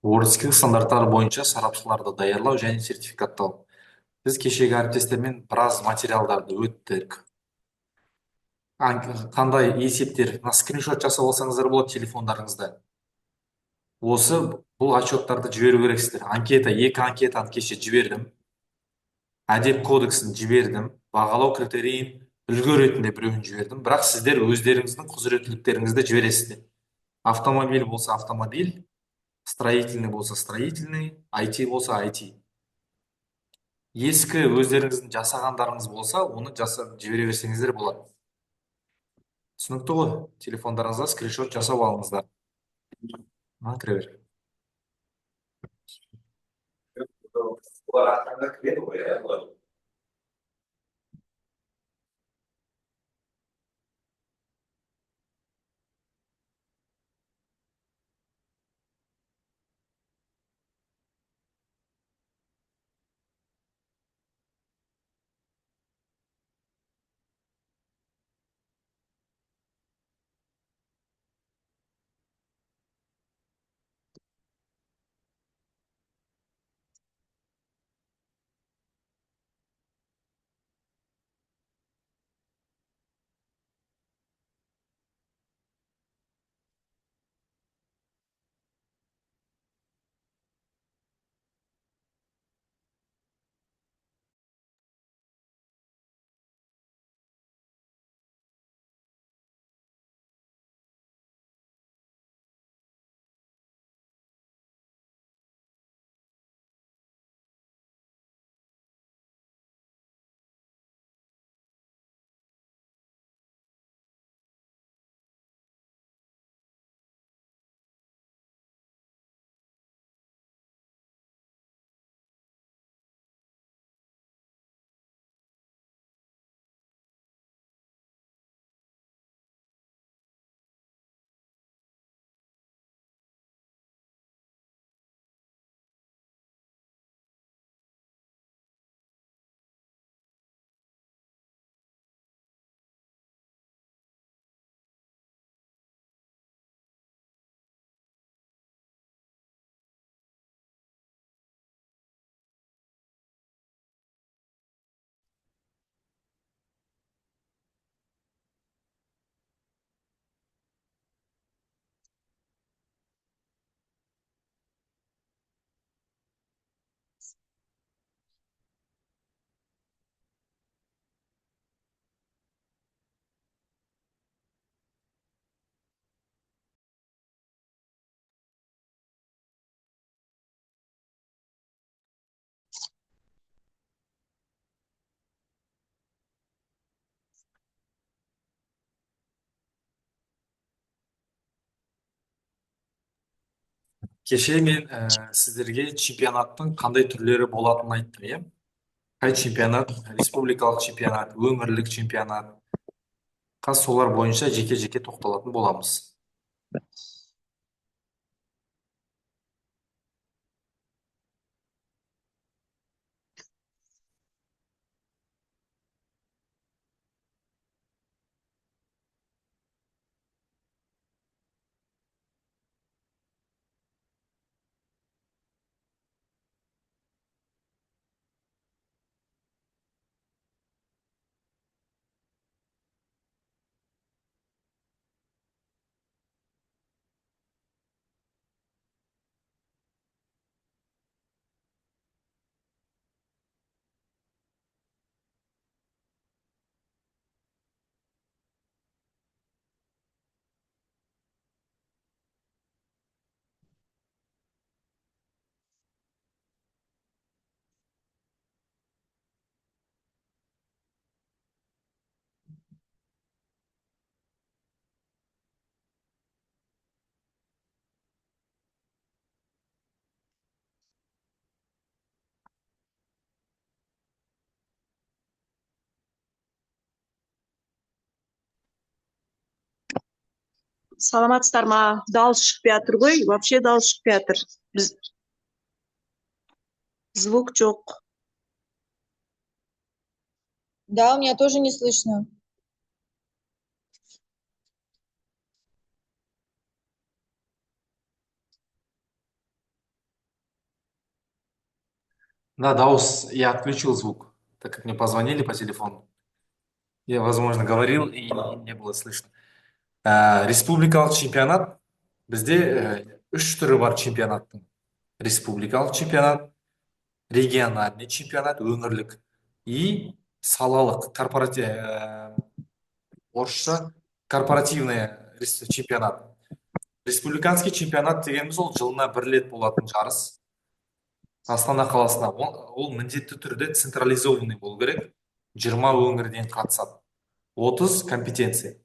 орских стандарттар боюнча сарапчыларды даярдоо және сертификаттоо. Биз кечээги әріптестермен біраз материалдарды өттүк. Кандай есептер, скриншот жасап алсаңыздар болот телефондарыңызда. Осы бул отчеттарды жиберүү керексиздер. Эки анкетаны кеше жибердим. Әдеп кодексин жибердим. Багалоо критерийин үлгү иретинде бирөөнү жибердим. Бирок сиздер өздеріңіздің кузуреттүүлүктөрүңүздү жибересиздер. Автомобиль болсо автомобиль, строительный болсо строительный, IT болсо IT. Ескі өздеріңіздің жасағандарыңыз болса, оны жасап жібере берсеңіздер болады. Түсінікті ғой? Телефондарыңызға скриншот жасап алыңыздар. Кіре бер. Олар артында кіреді ғой, иә? Кеше мен сіздерге чемпионаттың қандай түрлері болатынын айттым, иә? Қай чемпионат, республикалық чемпионат, өңірлік чемпионат. Қазір солар бойынша жеке-жеке тоқталатын боламыз. Саламатсыздар ма? Дауыс шықпай жатыр ғой, вообще дауыс шықпай жатыр. Біз звук жоқ. Да, у меня тоже не слышно. Да, Даус, я отключил звук, так как мне позвонили по телефону. Я, возможно, говорил и не было слышно. Республикалық чемпионат бізде үш түрі бар чемпионаттың. Республикалық чемпионат, региональный чемпионат, өңірлік и салалық, орысша корпоративный чемпионат. Республиканский чемпионат дегеніміз ол жылына бір рет болатын жарыс. Астана қаласында ол міндетті түрде централизованный болу керек. 20 өңірден қатысады. 30 компетенция.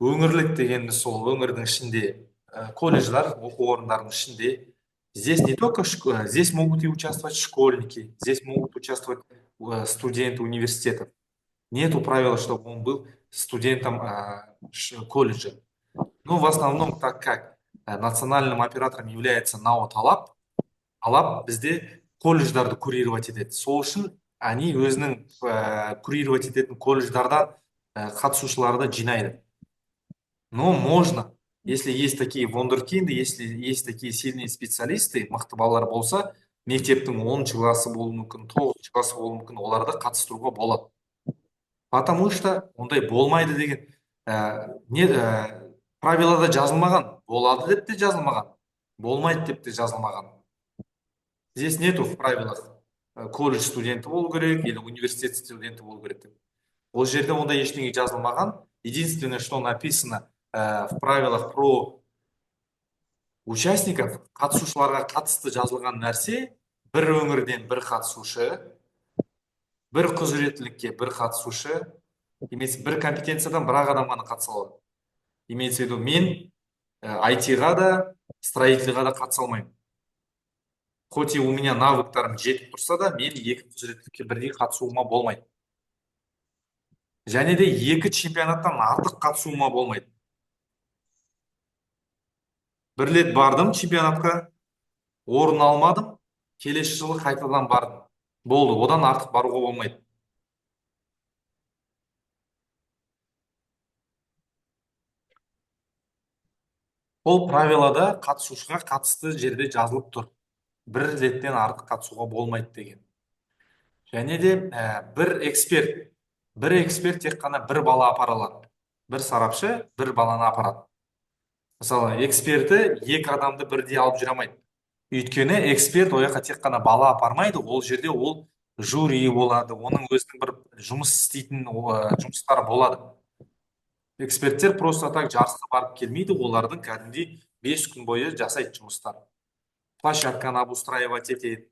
Өңірлік дегеніміз сол өңірдің ішінде колледждар, оқу орындарының ішінде. Здесь не только здесь могут и участвовать школьники, здесь могут участвовать студенты университетов. Нету правила, чтобы он был студентом колледжа. Но в основном, так как национальным оператором является НАО Талап, Талап бізде колледждарды курировать етеді. Сол үшін они өзінің курировать ететін колледждардан қатысушыларды жинайды. Но можно, если есть такие вундеркинды, если есть такие сильные специалисты, мықты балалар болса, мектептің 10-шы классы болуы мүмкін, 9-шы классы болуы мүмкін, оларды қатыстыруға болады. Потому что ондай болмайды деген правилада жазылмаған. Болады деп те жазылмаған. Болмайды деп те жазылмаған. Здесь нету в правилах колледж студенті болу керек или университет студенті болу керек деп. Ол жерде ондай ештеңе жазылмаған. Единственное, что написано в правилах про участников, қатысушыларға қатысты жазылған нәрсе, бір өңірден бір қатысушы, бір құзыреттілікке бір қатысушы, имеется бір компетенциядан бір ақ адам ғана қатыса алады. Имеется в виду, мен IT-ға да, строительға да қатыса алмаймын. Хоть и у меня навыктарым жетіп тұрса да, мен екі құзыреттілікке бірдей қатысуыма болмайды. Және де екі чемпионаттан артық қатысуыма болмайды. Бір рет бардым чемпионатқа, орын алмадым, келесі жылы қайтадан бардым. Болды, одан артық баруға болмайды. Ол правилада қатысушыға қатысты жерде жазылып тұр. Бір реттен артық қатысуға болмайды деген. Және де бір эксперт тек қана бір бала апара алады. Бір сарапшы бір баланы апарады. Мысалы, эксперті екі адамды бірдей алып жүре алмайды. Өйткені эксперт ояққа тек қана бала апармайды, ол жерде ол жюри болады, оның өзінің бір жұмыс істейтін жұмыстары болады. Эксперттер просто так жарысқа барып келмейді, олардың кәдімгідей 5 күн бойы жасайды жұмыстар. Площадканы обустраивать етеді,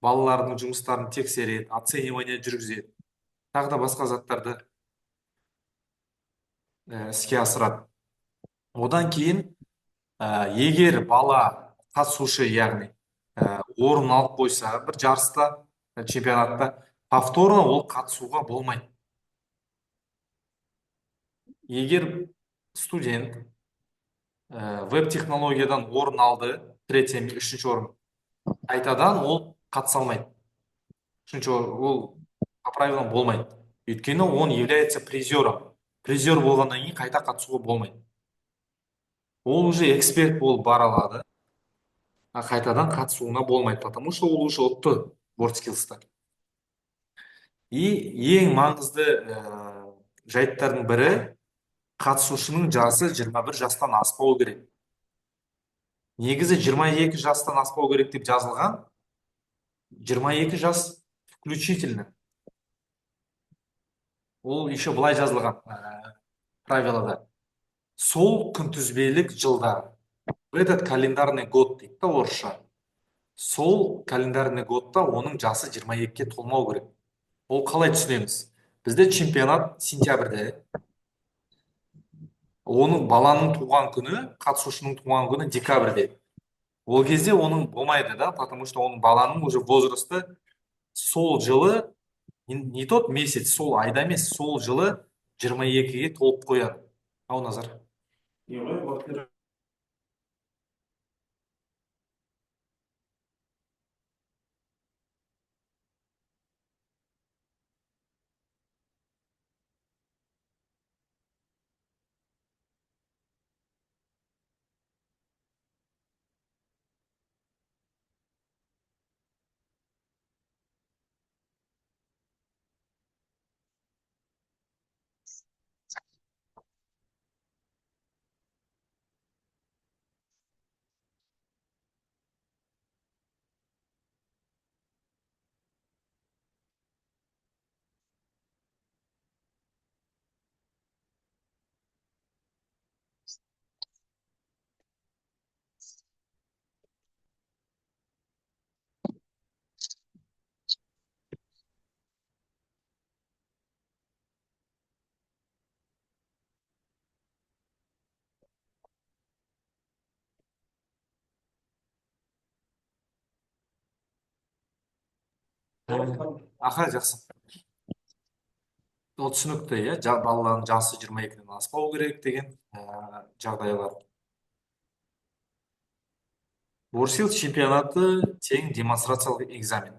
балалардың жұмыстарын тексереді, оценивание жүргізеді, тағы да басқа заттарды іске асырады. Одан кейін, егер бала қатысушы, яғни орын алып қойса бір жарыста, чемпионатта, повторно ол қатысуға болмайды. Егер студент веб-технологиядан орын алды, үшінші орын, қайтадан ол қатыса алмайды. Үшінші орын, ол по правилам болмайды. Өйткені он является призером. Призер болғаннан кейін қайта қатысуға болмайды. Ол уже эксперт болып бара алады, а қайтадан қатысуына болмайды, потому что ол уже ұтты WorldSkills'та. И ең маңызды жайттардың бірі, қатысушының жасы 21 жастан аспау керек. Негізі 22 жастан аспау керек деп жазылған, 22 жас включительно. Ол еще былай жазылған правилада. Сол күнтізбелік жылда, этот календарный год дейді да орысша. Сол календарный годта оның жасы 22-ке толмау керек. Ол қалай түсінеміз? Бізде чемпионат сентябрьде. Оның баланың туған күні, қатысушының туған күні декабрьде. Ол кезде оның болмайды, да, потому что оның баланың уже возрасты сол жылы, не тот месяц, сол айда емес, сол жылы 22-ге толып қояды. Ау, Назар. Аха, жақсы. Ол түсінікті, иә, балалардың жасы 22-ден аспау керек деген жағдайлар. Ворскилс чемпионаты тең демонстрациялық экзамен.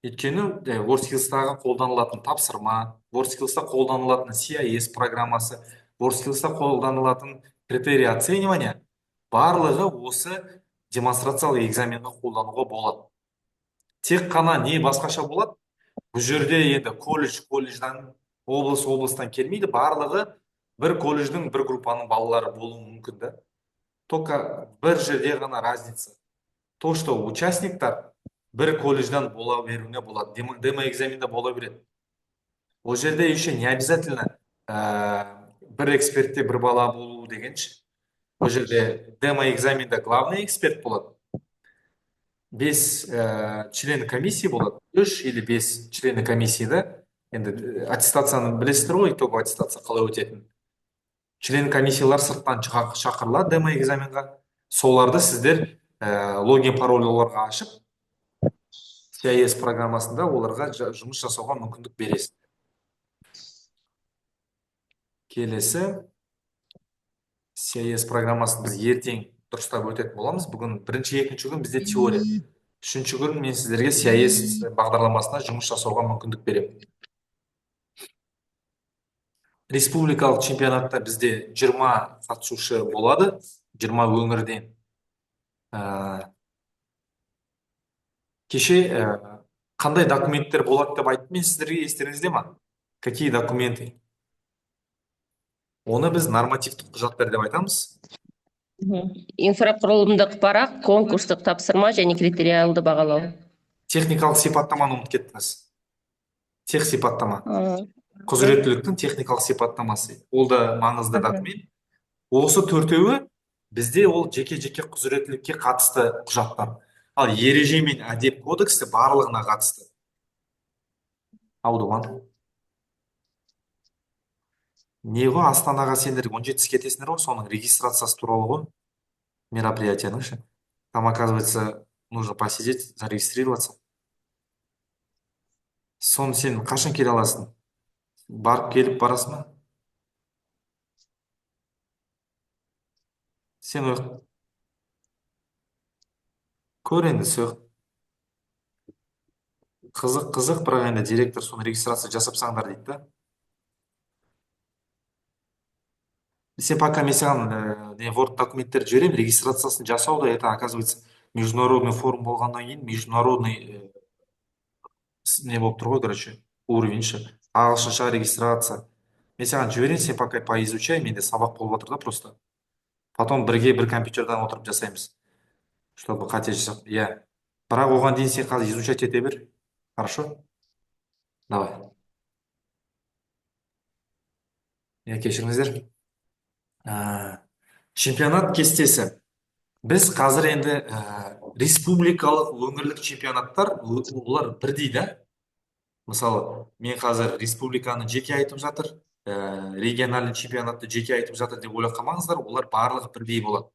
Өйткені Ворскилстағы қолданылатын тапсырма, Ворскилста қолданылатын CIS программасы, Ворскилста қолданылатын критерий оценивания барлығы осы демонстрациялық экзаменді қолдануға болады. Тек қана не басқаша болады? Бұл жерде енді колледждан, облыстан келмейді, барлығы бір колледждің бір группаның балалары болуы мүмкін да. Только бір жерде ғана разница. То, что участниктар бір колледждан бола беруіне болады, демо-экзаменде бола береді. Ол жерде еще не обязательно бір экспертте бір бала болу дегенше. Ол жерде демо-экзаменде главный эксперт болады. 5 член комиссии болады. 3 или 5 член комиссияда, енді аттестацияны білесіздер ғой, итоговый аттестация қалай өтетін. Член комиссиялар сырттан шақырылады демо-экзаменға. Соларды сіздер логин пароль оларға ашып, CIS программасында оларға жұмыс жасауға мүмкіндік бересіз. Келесі CIS программасын біз ертең дұрыстап өтетін боламыз. Бүгін бірінші, екінші күн бізде теория. Үшінші күн мен сіздерге CIS бағдарламасына жұмыс жасауға мүмкіндік беремін. Республикалық чемпионатта бізде 20 қатысушы болады, 20 өңірден. Кеше қандай документтер болады деп айттым мен сіздерге, естеріңізде ма? Какие документы? Оны біз нормативтік құжаттар деп айтамыз. Инфрақұрылымдық парақ, конкурстық тапсырма және критериалды бағалау. Техникалық сипаттаманы ұмытып кеттіңіз. Тех сипаттама. Құзыреттіліктің техникалық сипаттамасы. Ол да маңызды документ. Осы төртеуі бізде ол жеке-жеке құзыреттілікке қатысты құжаттар. Ал ереже мен әдеп кодексі барлығына қатысты. Аудуман. Не ғой, Астанаға сендер 17 кетесіңдер ғой, соның регистрациясы туралы ғой, мероприятияның ше. Там, оказывается, нужно посидеть, зарегистрироваться. Соны сен қашан келе аласың? Барып келіп барасың ба? Сен көр енді сөз. Қызық, бірақ енді директор соны регистрация жасапсаңдар дейді да. Сен пока мен саған Word документтерді жіберемін, регистрациясын жасау да, это, оказывается, международный форум болғаннан кейін, международный не болып тұр ғой, короче, уровень ше. Ағылшынша регистрация. Мен саған жіберейін, сен пока поизучай, менде сабақ болып отыр да просто. Потом бірге бір компьютерден отырып жасаймыз. Чтобы қате жасап, иә. Бірақ оған дейін сен қазір изучать ете бер. Хорошо? Давай. Кешіріңіздер. Чемпионат кестесі. Біз қазір енді республикалық өңірлік чемпионаттар, олар бірдей да. Мысалы, мен қазір республиканы жеке айтып жатыр, региональный чемпионатты жеке айтып жатыр деп ойлап қалмаңыздар, олар барлығы бірдей болады.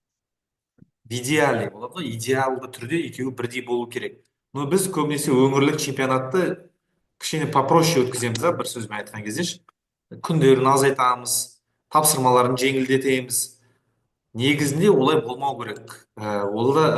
В идеале болады ғой, идеалды түрде екеуі бірдей болу керек. Но біз көбінесе өңірлік чемпионатты кішкене попроще өткіземіз да, бір сөзбен айтқан кезде. Күндерін азайтамыз, тапсырмаларын жеңілдетеміз. Негізінде олай болмау керек. Ол да